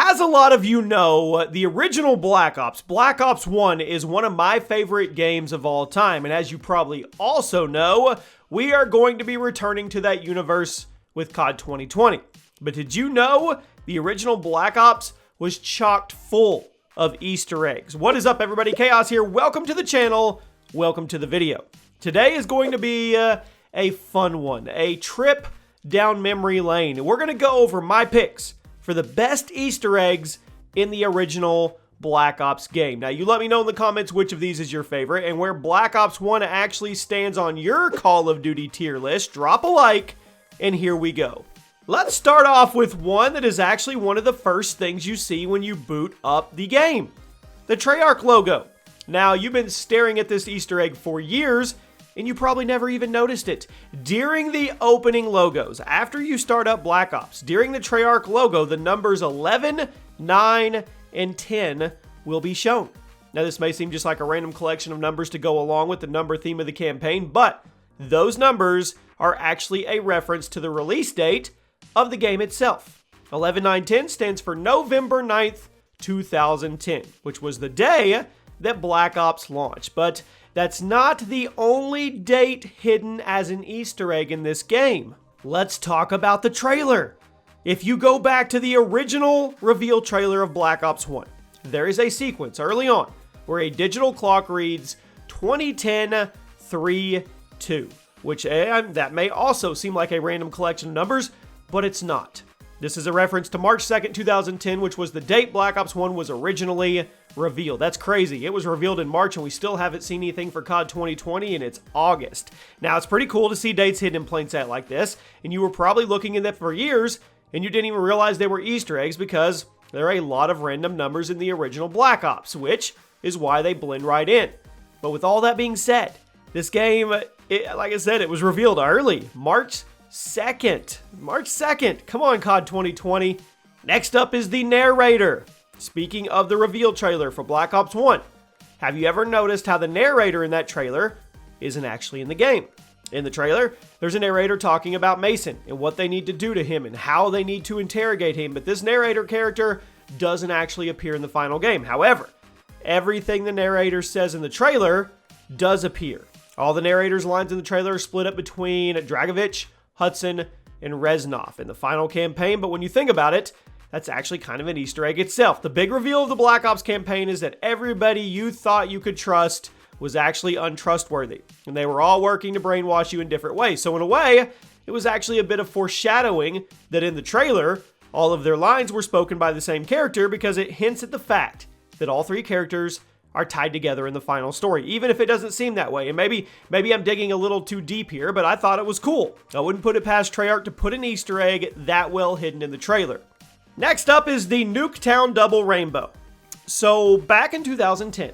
As a lot of you know, the original Black Ops 1 is one of my favorite games of all time. And as you probably also know, we are going to be returning to that universe with COD 2020. But did you know the original Black Ops was chocked full of Easter eggs? What is up, everybody? Chaos here. Welcome to the channel. Welcome to the video. Today is going to be a fun one, a trip down memory lane. And we're going to go over my picks for the best Easter eggs in the original Black Ops game. Now, you let me know in the comments which of these is your favorite and where Black Ops 1 actually stands on your Call of Duty tier list. Drop a like, and here we go. Let's start off with one that is actually one of the first things you see when you boot up the game. The Treyarch logo. Now, you've been staring at this Easter egg for years, and you probably never even noticed it. During the opening logos, after you start up Black Ops, during the Treyarch logo, the numbers 11, 9, and 10 will be shown. Now, this may seem just like a random collection of numbers to go along with the number theme of the campaign, but those numbers are actually a reference to the release date of the game itself. 11, 9, 10 stands for November 9th, 2010, which was the day that Black Ops launched. But that's not the only date hidden as an Easter egg in this game. Let's talk about the trailer. If you go back to the original reveal trailer of Black Ops 1, there is a sequence early on where a digital clock reads 2010-3-2, which that may also seem like a random collection of numbers, but it's not. This is a reference to March 2nd, 2010, which was the date Black Ops 1 was originally revealed. That's crazy. It was revealed in March, and we still haven't seen anything for COD 2020, and it's August. Now, it's pretty cool to see dates hidden in plain sight like this, and you were probably looking at that for years, and you didn't even realize they were Easter eggs because there are a lot of random numbers in the original Black Ops, which is why they blend right in. But with all that being said, this game, like I said, it was revealed early, March 2nd. Come on, COD 2020. Next up is the Narrator. Speaking of the reveal trailer for Black Ops 1, have you ever noticed how the narrator in that trailer isn't actually in the game? In the trailer, there's a narrator talking about Mason and what they need to do to him and how they need to interrogate him, but this narrator character doesn't actually appear in the final game. However, everything the narrator says in the trailer does appear. All the narrator's lines in the trailer are split up between Dragovich, Hudson, and Reznov in the final campaign, but when you think about it, that's actually kind of an Easter egg itself. The big reveal of the Black Ops campaign is that everybody you thought you could trust was actually untrustworthy, and they were all working to brainwash you in different ways. So in a way, it was actually a bit of foreshadowing that in the trailer, all of their lines were spoken by the same character because it hints at the fact that all three characters are tied together in the final story, even if it doesn't seem that way. And maybe I'm digging a little too deep here, but I thought it was cool. I wouldn't put it past Treyarch to put an Easter egg that well hidden in the trailer. Next up is the Nuketown double rainbow. So back in 2010,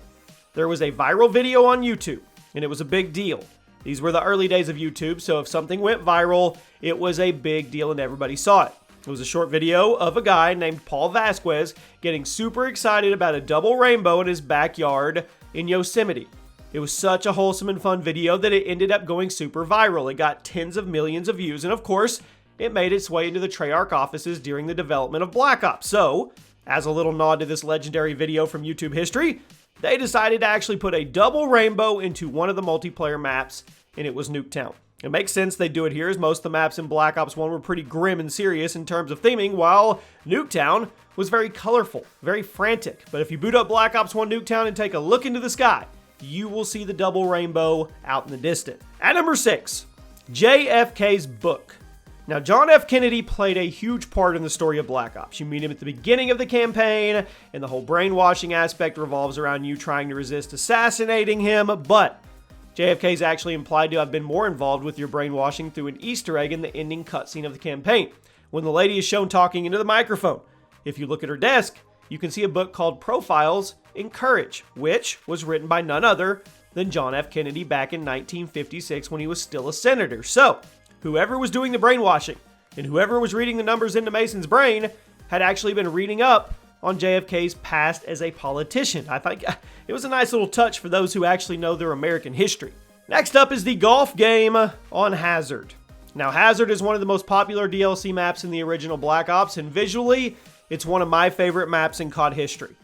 there was a viral video on YouTube, and it was a big deal. These were the early days of YouTube, so if something went viral, it was a big deal and everybody saw it. It was a short video of a guy named Paul Vasquez getting super excited about a double rainbow in his backyard in Yosemite. It was such a wholesome and fun video that it ended up going super viral. It got tens of millions of views, and of course, it made its way into the Treyarch offices during the development of Black Ops. So, as a little nod to this legendary video from YouTube history, they decided to actually put a double rainbow into one of the multiplayer maps, and it was Nuketown. It makes sense they do it here, as most of the maps in Black Ops 1 were pretty grim and serious in terms of theming, while Nuketown was very colorful, very frantic. But if you boot up Black Ops 1 Nuketown and take a look into the sky, you will see the double rainbow out in the distance. At number 6, JFKs Book. Now, John F. Kennedy played a huge part in the story of Black Ops. You meet him at the beginning of the campaign, and the whole brainwashing aspect revolves around you trying to resist assassinating him, but JFK is actually implied to have been more involved with your brainwashing through an Easter egg in the ending cutscene of the campaign, when the lady is shown talking into the microphone. If you look at her desk, you can see a book called Profiles in Courage, which was written by none other than John F. Kennedy back in 1956 when he was still a senator. So, whoever was doing the brainwashing and whoever was reading the numbers into Mason's brain had actually been reading up on JFK's past as a politician. I think it was a nice little touch for those who actually know their American history. Next up is the golf game on Hazard. Now, Hazard is one of the most popular DLC maps in the original Black Ops, and visually, it's one of my favorite maps in COD history.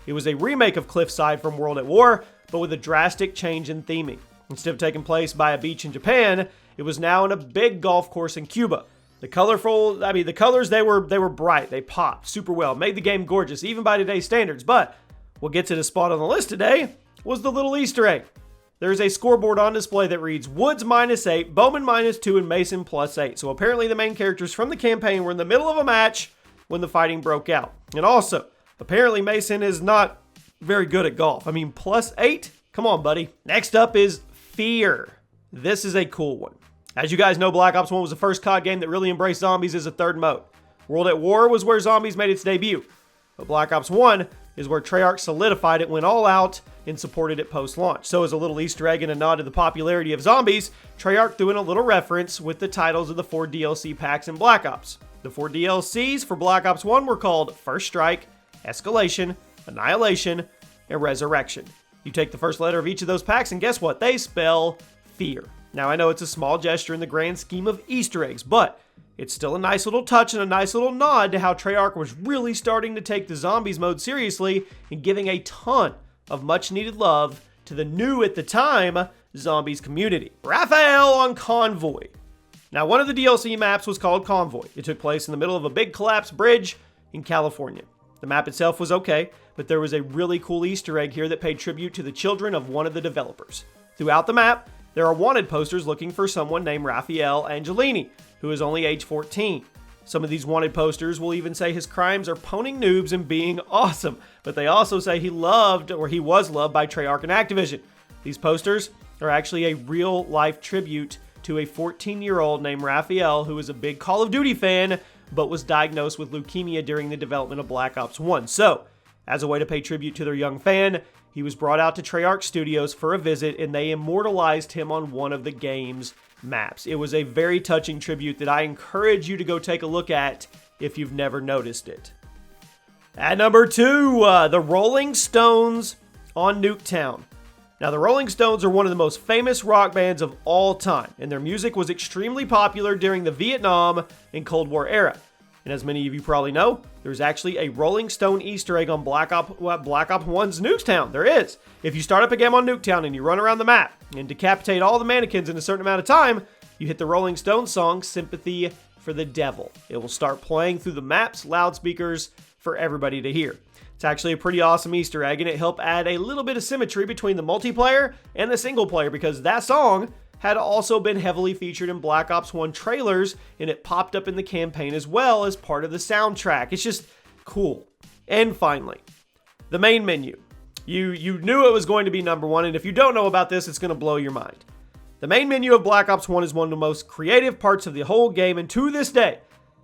It was a remake of Cliffside from World at War, but with a drastic change in theming. Instead of taking place by a beach in Japan, it was now in a big golf course in Cuba. The colors, they were bright, they popped super well, made the game gorgeous, even by today's standards. But what gets it a spot on the list today was the little Easter egg. There's a scoreboard on display that reads Woods -8, Bowman -2, and Mason +8. So apparently the main characters from the campaign were in the middle of a match when the fighting broke out. And also, apparently Mason is not very good at golf. I mean, +8? Come on, buddy. Next up is Fear. This is a cool one. As you guys know, Black Ops 1 was the first COD game that really embraced zombies as a third mode. World at War was where zombies made its debut. But Black Ops 1 is where Treyarch solidified it, went all out, and supported it post-launch. So as a little Easter egg and a nod to the popularity of zombies, Treyarch threw in a little reference with the titles of the 4 DLC packs in Black Ops. The 4 DLCs for Black Ops 1 were called First Strike, Escalation, Annihilation, and Resurrection. You take the first letter of each of those packs, and guess what? They spell Fear. Now, I know it's a small gesture in the grand scheme of Easter eggs, but it's still a nice little touch and a nice little nod to how Treyarch was really starting to take the zombies mode seriously and giving a ton of much needed love to the new, at the time, zombies community. Raphael on Convoy. Now, one of the DLC maps was called Convoy. It took place in the middle of a big collapsed bridge in California. The map itself was okay, but there was a really cool Easter egg here that paid tribute to the children of one of the developers. Throughout the map, there are wanted posters looking for someone named Raphael Angelini, who is only age 14. Some of these wanted posters will even say his crimes are pwning noobs and being awesome, but they also say he was loved by Treyarch and Activision. These posters are actually a real-life tribute to a 14-year-old named Raphael who is a big Call of Duty fan, but was diagnosed with leukemia during the development of Black Ops 1. So, as a way to pay tribute to their young fan, he was brought out to Treyarch Studios for a visit, and they immortalized him on one of the game's maps. It was a very touching tribute that I encourage you to go take a look at if you've never noticed it. At number 2, the Rolling Stones on Nuketown. Now, the Rolling Stones are one of the most famous rock bands of all time, and their music was extremely popular during the Vietnam and Cold War era. And as many of you probably know, there's actually a Rolling Stone Easter egg on Black Ops 1's Nuketown. There is. If you start up a game on Nuketown and you run around the map and decapitate all the mannequins in a certain amount of time, you hit the Rolling Stones song, Sympathy for the Devil. It will start playing through the map's loudspeakers for everybody to hear. It's actually a pretty awesome Easter egg, and it helped add a little bit of symmetry between the multiplayer and the single player, because that song had also been heavily featured in Black Ops 1 trailers, and it popped up in the campaign as well as part of the soundtrack. It's just cool. And finally, the main menu. You knew it was going to be number 1, and if you don't know about this, it's going to blow your mind. The main menu of Black Ops 1 is one of the most creative parts of the whole game, and to this day,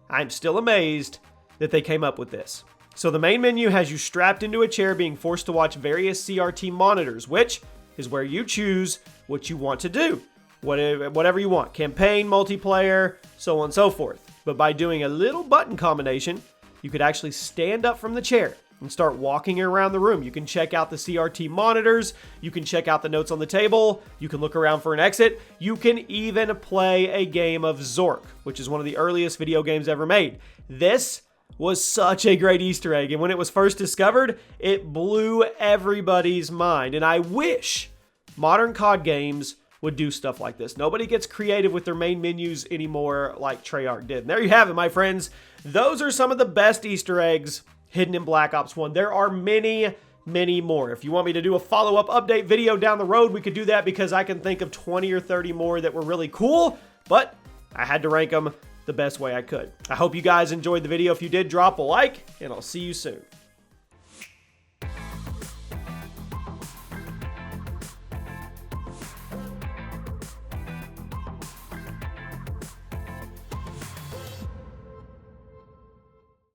I'm still amazed that they came up with this. So the main menu has you strapped into a chair being forced to watch various CRT monitors, which is where you choose what you want to do. Whatever you want, campaign, multiplayer, so on and so forth. But by doing a little button combination, you could actually stand up from the chair and start walking around the room. You can check out the CRT monitors, you can check out the notes on the table, you can look around for an exit, you can even play a game of Zork, which is one of the earliest video games ever made. This was such a great Easter egg, and when it was first discovered, it blew everybody's mind, and I wish modern COD games would do stuff like this. Nobody gets creative with their main menus anymore like Treyarch did. And there you have it, my friends. Those are some of the best Easter eggs hidden in Black Ops 1. There are many, many more. If you want me to do a follow-up update video down the road, we could do that, because I can think of 20 or 30 more that were really cool, but I had to rank them the best way I could. I hope you guys enjoyed the video. If you did, drop a like, and I'll see you soon.